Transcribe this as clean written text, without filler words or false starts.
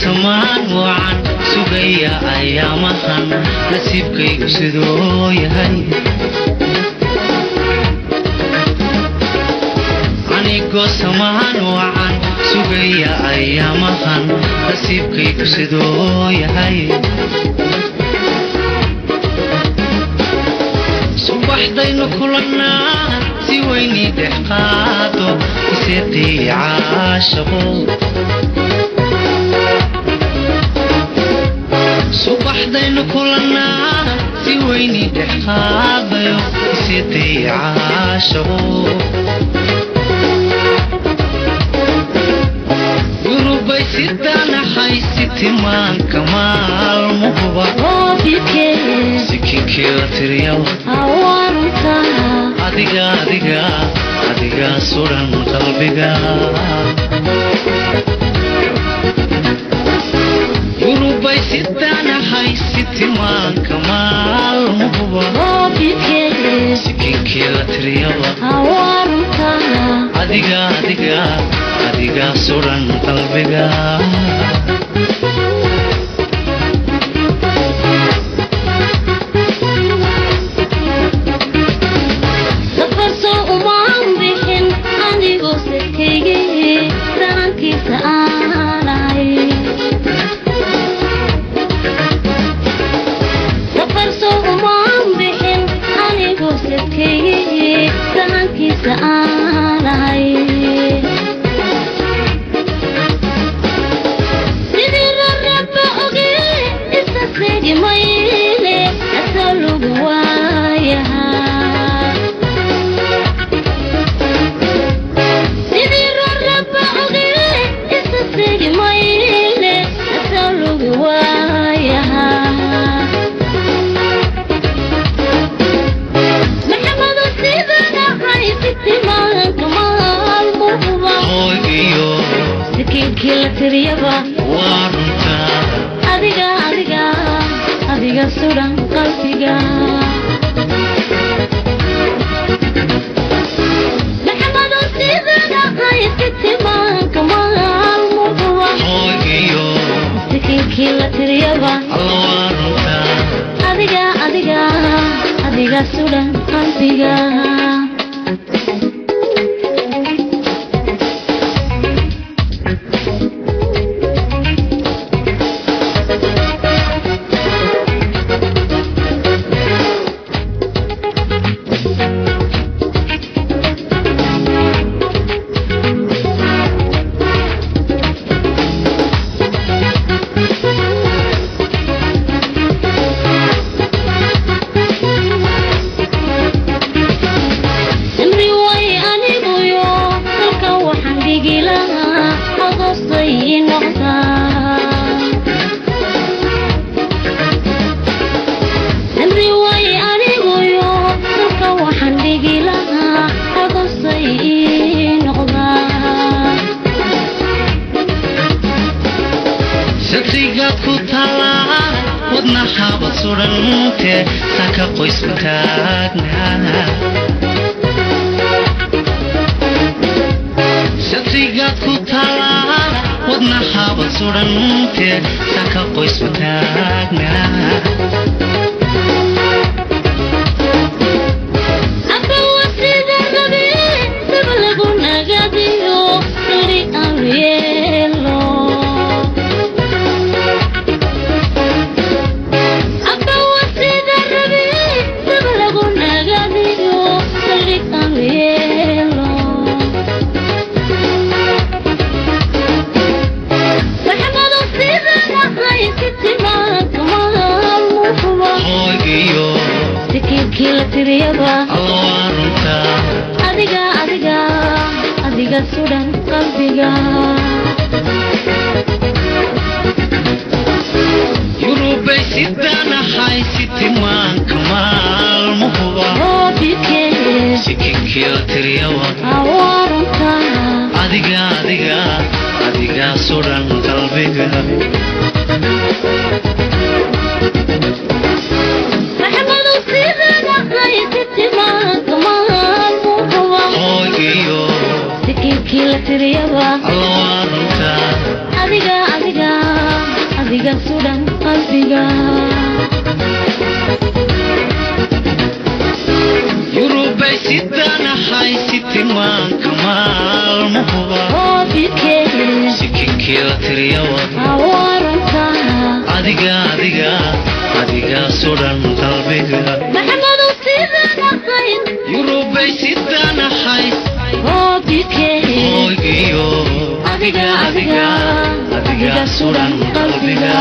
samaan wacan sugaya ayaamahan nasiibkaygu sidoo yahay anigoo samaan wacan sugaya ayaamahan nasiibkaygu sidoo yahay subaxdaynu kulannaa si weyni dhex qaado iseetii caashaqo subaxdaynu kulannaa si weyni dhex qaadayo iseetii caashaqo yurubay sidanahay sitimaanka maalmuhuba sikinkila tiriyawa adiga suran qalbiga yurubay sidanahay sitimaanka maalmuhuba sikinkila tiriyawa adiga suran qalbiga adiga suran qalbiga maxamado sidanahay sitimaanka maalmuhuba sikinkii la tiriyaba adiga suran qalbiga saka qoys mataagna satrigaad ku talaa wadna xaabad surante saka qoys mataagna adiga suran qalbiga yurubay sidanahay sitimaanka maalmuhuba sikinkii la tiriyawa adiga suran qalbiga maxamado sidanahay sitimaanka maalmuhuba sikinkii la tiriyaba adiga adiga sudan qalbiga yurubay sidana hay sitiman kamal muhuba bike sikikira tiriyawa awaranta adiga sudan qalbiga maxamadu sidana hay yurubay sidana hay bike adiga sudan qalbiga